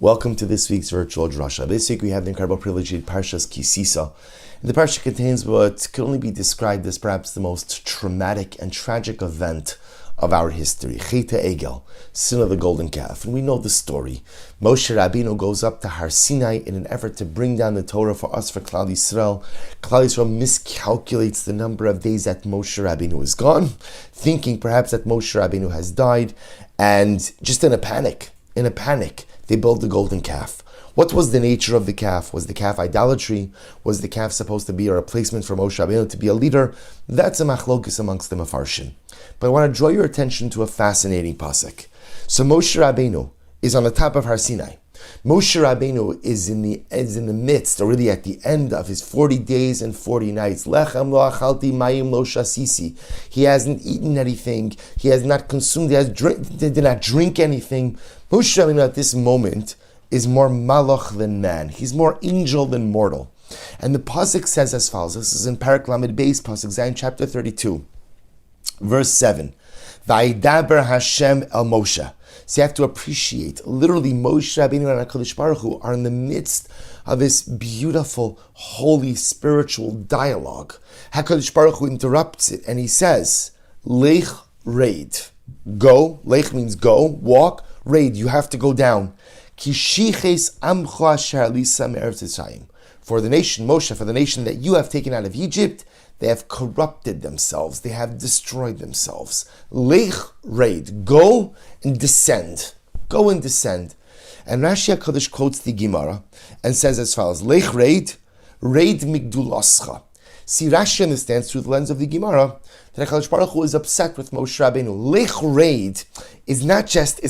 Welcome to this week's virtual Drasha. This week we have the incredible privilege of Parshas Tisa. The Parsha contains what can only be described as perhaps the most traumatic and tragic event of our history. Cheta Egel, sin of the golden calf. And we know the story. Moshe Rabbeinu goes up to Har Sinai in an effort to bring down the Torah for us, for Klal Yisrael. Klal Yisrael miscalculates the number of days that Moshe Rabbeinu is gone, thinking perhaps that Moshe Rabbeinu has died, and just in a panic, they build the golden calf. What was the nature of the calf? Was the calf idolatry? Was the calf supposed to be a replacement for Moshe Rabbeinu to be a leader? That's a machlokes amongst the Mefarshim. But I want to draw your attention to a fascinating pasuk. So Moshe Rabbeinu is on the top of Har Sinai. Moshe Rabbeinu is in the midst, or really at the end of his 40 days and 40 nights. Lechem lo achalti mayim lo shasisi. He hasn't eaten anything. He has not consumed. Did not drink anything. Moshe Rabbeinu at this moment is more malach than man. He's more angel than mortal. And the pasuk says as follows. This is in Parak Lamed Beis, pasuk Zayin, chapter 32, verse 7. Vaidaber Hashem el Moshe. So you have to appreciate, literally, Moshe Rabbeinu and HaKadosh Baruch Hu are in the midst of this beautiful, holy, spiritual dialogue. HaKadosh Baruch Hu interrupts it and he says, Lech raid. Go. Lech means go, walk. Raid, you have to go down. For the nation, Moshe, for the nation that you have taken out of Egypt, they have corrupted themselves. They have destroyed themselves. Lech raid. Go and descend. Go and descend. And Rashi HaKadosh quotes the Gemara and says as follows, Lech raid migdulascha. See, Rashi understands through the lens of the Gemara that HaKadosh Baruch Hu is upset with Moshe Rabbeinu. Lech raid is not just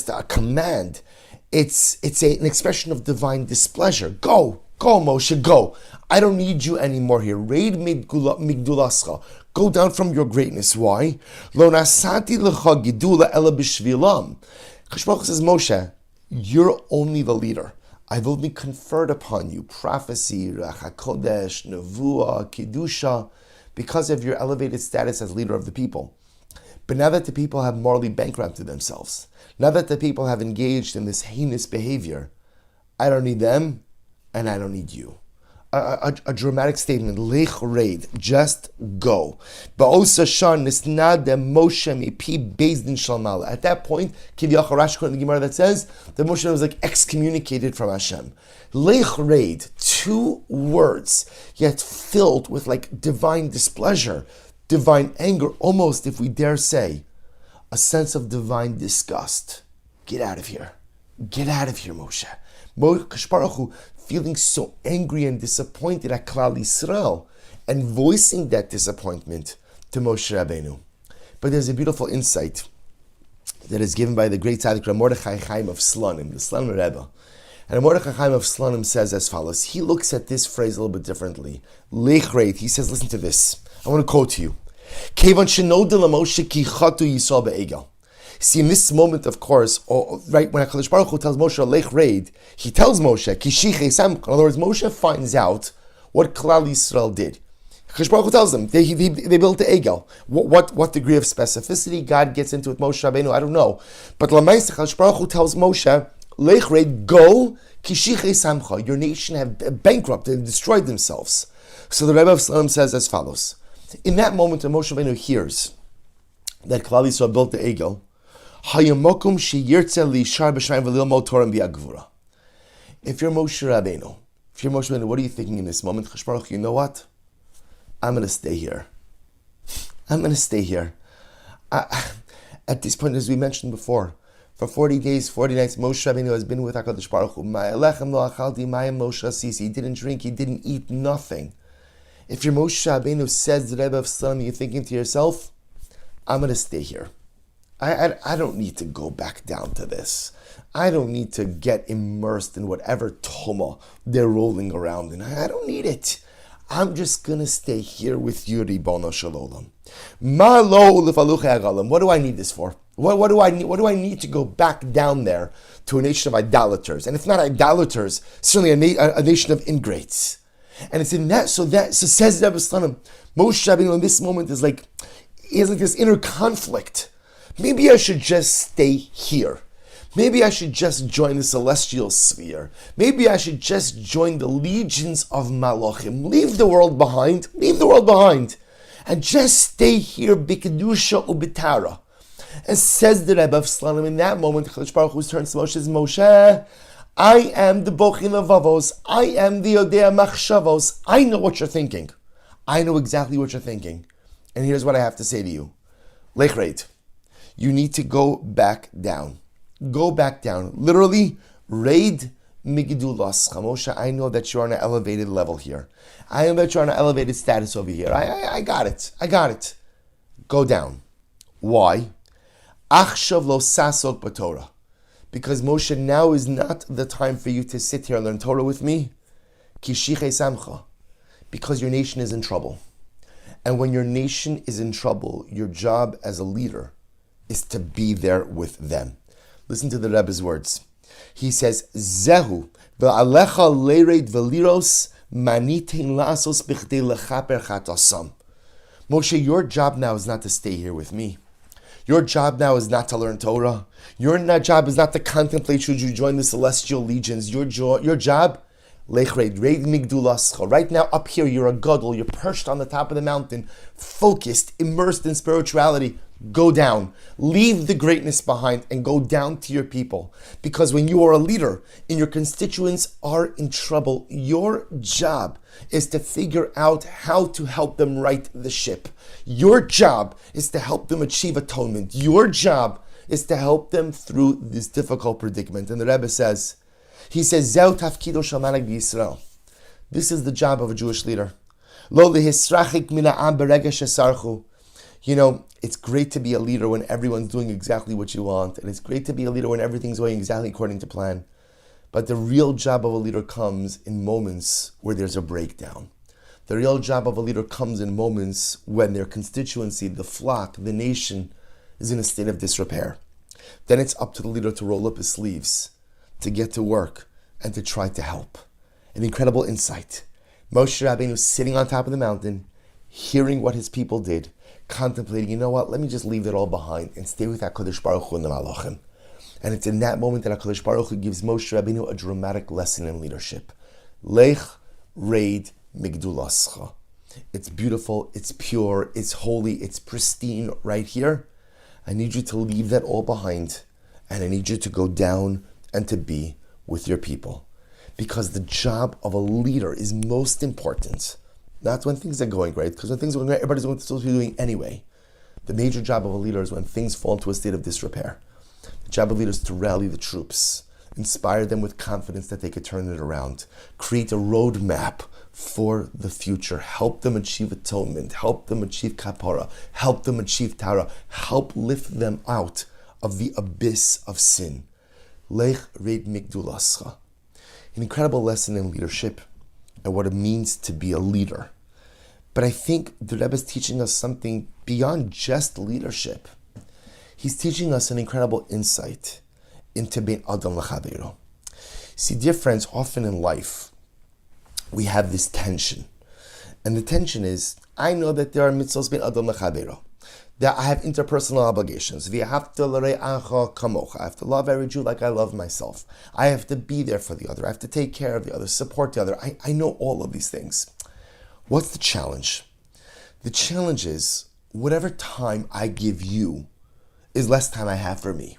a command. It's an expression of divine displeasure. Go Moshe, go. I don't need you anymore here. Raid migdulascha. Go down from your greatness. Why? Lo nasati lecha gidula ela b'shvilam. HaKadosh Baruch Hu says, Moshe, you're only the leader. I've only conferred upon you prophecy, Ruach HaKodesh, Nevuah, Kedusha, because of your elevated status as leader of the people. But now that the people have morally bankrupted themselves, now that the people have engaged in this heinous behavior, I don't need them, and I don't need you. A dramatic statement, Lech raid, just go. At that point, Kiviyach Rashi in the Gemara that says that Moshe was like excommunicated from Hashem. Lech raid, 2 words, yet filled with like divine displeasure, divine anger, almost, if we dare say, a sense of divine disgust. Get out of here. Get out of here, Moshe. Moshe Baruch Hu feeling so angry and disappointed at Klal Yisrael and voicing that disappointment to Moshe Rabbeinu. But there's a beautiful insight that is given by the great tzaddik Rav Mordechai Chaim of Slonim, the Slonim Rebbe. And Mordechai Chaim of Slonim says as follows. He looks at this phrase a little bit differently. Lech raid. He says, listen to this. I want to quote to you. Kevan shenoda lamoshe ki chatu Yisrael be'egel. See, in this moment, of course, right when HaKadosh Baruch Hu tells Moshe Lech raid, he tells Moshe ki shichei samcha. In other words, Moshe finds out what Klal Yisrael did. HaKadosh Baruch Hu tells them they built the egel. What degree of specificity God gets into with Moshe Rabbeinu, I don't know. But Lamaisa HaKadosh Baruch Hu tells Moshe Lech raid, go ki shichei samcha. Your nation have bankrupted and destroyed themselves. So the Rebbe of Slonim says as follows. In that moment when Moshe Rabbeinu hears that Klal Yisrael built the egel, if you're Moshe Rabbeinu, what are you thinking in this moment? Chashon Baruch, you know what? I'm going to stay here. At this point, as we mentioned before, for 40 days, 40 nights, Moshe Rabbeinu has been with HaKadosh Baruch Hu. He didn't drink, he didn't eat, nothing. If you're Moshe Rabbeinu, says the Rebbe of Slonim, you're thinking to yourself, I'm going to stay here. I don't need to go back down to this. I don't need to get immersed in whatever tumult they're rolling around in. I don't need it. I'm just going to stay here with you, Ribono Shel Olam. What do I need this for? What do I need to go back down there to a nation of idolaters? And if not idolaters, certainly a nation of ingrates. And it's in that, so says Rebbe Slonim, Moshe Rabbeinu in this moment is he has this inner conflict. Maybe I should just stay here. Maybe I should just join the celestial sphere. Maybe I should just join the legions of Malachim. Leave the world behind. Leave the world behind. And just stay here, B'kedusha u'b'tara. And says the Rebbe of Slanim, in that moment, Chalish Baruch Hu turns to Moshe and says, Moshe, I am the Bochin Levavos. I am the Yodea Machshavos. I know what you're thinking. I know exactly what you're thinking. And here's what I have to say to you. Lechreit, you need to go back down. Go back down. Literally, raid migidulas. Moshe, I know that you're on an elevated level here. I know that you're on an elevated status over here. I got it. I got it. Go down. Why? Achshav lo sasok b'Torah. Because Moshe, now is not the time for you to sit here and learn Torah with me. Kishiche samcha. Because your nation is in trouble. And when your nation is in trouble, your job as a leader is to be there with them. Listen to the Rebbe's words. He says, Zehu ve'alecha leired veliros manitin lasos b'chdei lechaper chatasam. Moshe, your job now is not to stay here with me. Your job now is not to learn Torah. Your job is not to contemplate should you join the celestial legions. Your job, Lechreid, Reid Migdulascha. Right now, up here, you're a gadol. You're perched on the top of the mountain, focused, immersed in spirituality. Go down. Leave the greatness behind and go down to your people. Because when you are a leader and your constituents are in trouble, your job is to figure out how to help them right the ship. Your job is to help them achieve atonement. Your job is to help them through this difficult predicament. And the Rebbe says, Zeu tafkido shel manag b'Yisrael. This is the job of a Jewish leader. Lo lehisrachik min ha'am berega shesarchu. You know, it's great to be a leader when everyone's doing exactly what you want. And it's great to be a leader when everything's going exactly according to plan. But the real job of a leader comes in moments where there's a breakdown. The real job of a leader comes in moments when their constituency, the flock, the nation, is in a state of disrepair. Then it's up to the leader to roll up his sleeves, to get to work, and to try to help. An incredible insight. Moshe Rabbeinu sitting on top of the mountain, hearing what his people did, contemplating, you know what, let me just leave it all behind and stay with HaKadosh Baruch Hu and the Malachim. And it's in that moment that HaKadosh Baruch Hu gives Moshe Rabbeinu a dramatic lesson in leadership. Lech Reid Migdulascha. It's beautiful, it's pure, it's holy, it's pristine right here. I need you to leave that all behind, and I need you to go down and to be with your people. Because the job of a leader is most important. Not when things are going great, because when things are going great, everybody's going to still be doing anyway. The major job of a leader is when things fall into a state of disrepair. The job of leaders is to rally the troops, inspire them with confidence that they could turn it around, create a roadmap for the future, help them achieve atonement, help them achieve kapara, help them achieve tara, help lift them out of the abyss of sin. Lech reid migdulascha. An incredible lesson in leadership and what it means to be a leader. But I think the Rebbe is teaching us something beyond just leadership. He's teaching us an incredible insight into bein adam l'chaveiro. See, dear friends, often in life, we have this tension. And the tension is, I know that there are mitzvos bein adam l'chaveiro, that I have interpersonal obligations. V'ahavta l're'acha kamocha. I have to love every Jew like I love myself. I have to be there for the other. I have to take care of the other, support the other. I know all of these things. What's the challenge? The challenge is, whatever time I give you is less time I have for me.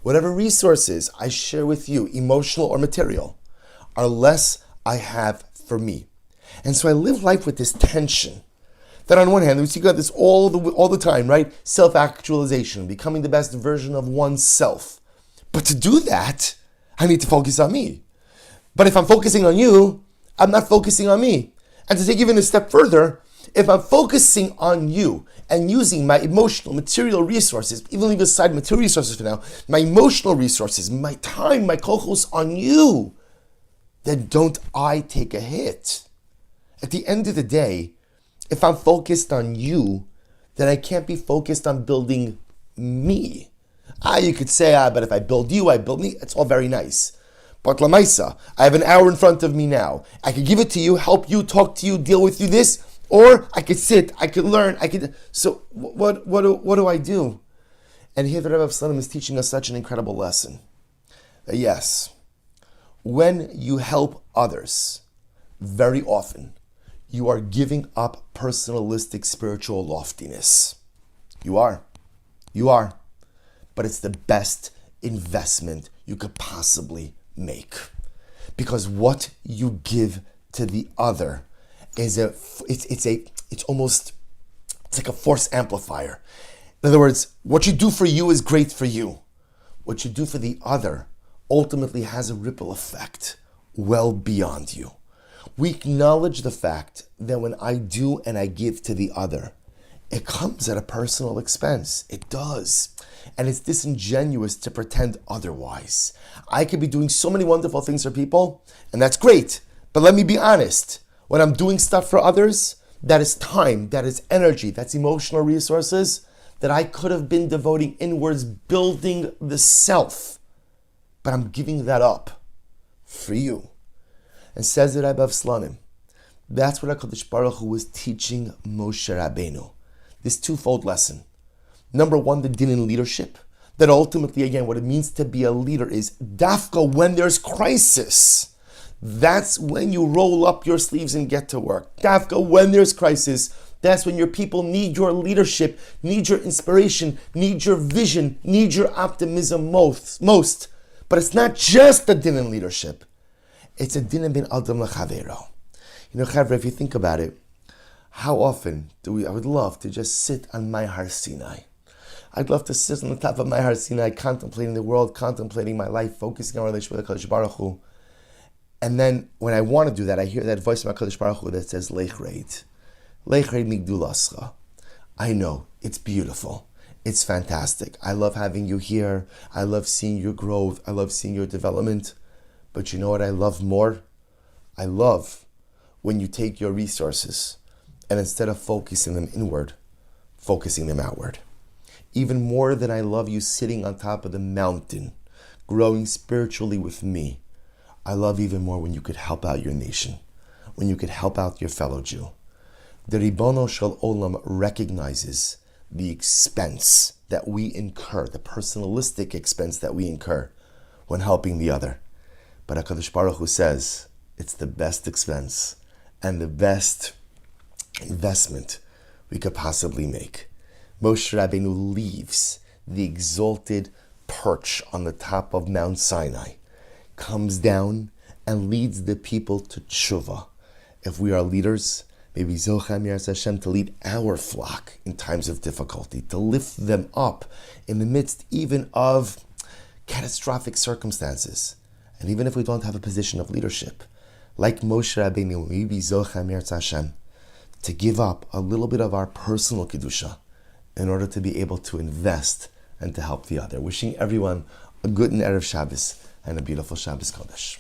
Whatever resources I share with you, emotional or material, are less I have for me. And so I live life with this tension. That on one hand, we see got this all the time, right? Self-actualization, becoming the best version of oneself. But to do that, I need to focus on me. But if I'm focusing on you, I'm not focusing on me. And to take even a step further, if I'm focusing on you and using my emotional, material resources, even leave aside material resources for now, my emotional resources, my time, my kochos on you, then don't I take a hit? At the end of the day, if I'm focused on you, then I can't be focused on building me. You could say, but if I build you, I build me. It's all very nice. But Lamaisa, I have an hour in front of me now. I could give it to you, help you, talk to you, deal with you this, or I could sit, I could learn, So what do I do? And here the Rebbe of Slonim is teaching us such an incredible lesson. That yes, when you help others, very often, you are giving up personalistic spiritual loftiness. You are. But it's the best investment you could possibly make. Because what you give to the other is it's like a force amplifier. In other words, what you do for you is great for you. What you do for the other ultimately has a ripple effect well beyond you. We acknowledge the fact that when I do and I give to the other, it comes at a personal expense. It does. And it's disingenuous to pretend otherwise. I could be doing so many wonderful things for people, and that's great. But let me be honest. When I'm doing stuff for others, that is time, that is energy, that's emotional resources that I could have been devoting inwards, building the self. But I'm giving that up for you. And says the Rebbe of Slonim, that's what HaKadosh Baruch Hu was teaching Moshe Rabbeinu. This twofold lesson. Number one, the din in leadership. That ultimately, again, what it means to be a leader is dafka when there's crisis. That's when you roll up your sleeves and get to work. Dafka when there's crisis. That's when your people need your leadership, need your inspiration, need your vision, need your optimism most. But it's not just the din in leadership. It's a din bin adam l'chavero. You know, Chavre, if you think about it, how often I would love to just sit on my Har Sinai. I'd love to sit on the top of my Har Sinai, contemplating the world, contemplating my life, focusing on our relationship with HaKadosh Baruch Hu. And then when I want to do that, I hear that voice of HaKadosh Baruch Hu that says, Lech Reid. Lech Reid migdulascha. I know, it's beautiful. It's fantastic. I love having you here. I love seeing your growth. I love seeing your development. But you know what I love more? I love when you take your resources and instead of focusing them inward, focusing them outward. Even more than I love you sitting on top of the mountain, growing spiritually with me, I love even more when you could help out your nation, when you could help out your fellow Jew. The Ribono Shel Olam recognizes the expense that we incur, the personalistic expense that we incur when helping the other. But HaKadosh Baruch Hu says it's the best expense and the best investment we could possibly make. Moshe Rabbeinu leaves the exalted perch on the top of Mount Sinai, comes down and leads the people to tshuva. If we are leaders, maybe Zocham Yeras Hashem to lead our flock in times of difficulty, to lift them up in the midst even of catastrophic circumstances. And even if we don't have a position of leadership, like Moshe Rabbeinu, maybe Zocham Yeras Hashem, to give up a little bit of our personal kedusha in order to be able to invest and to help the other. Wishing everyone a good and Erev Shabbos and a beautiful Shabbos Kodesh.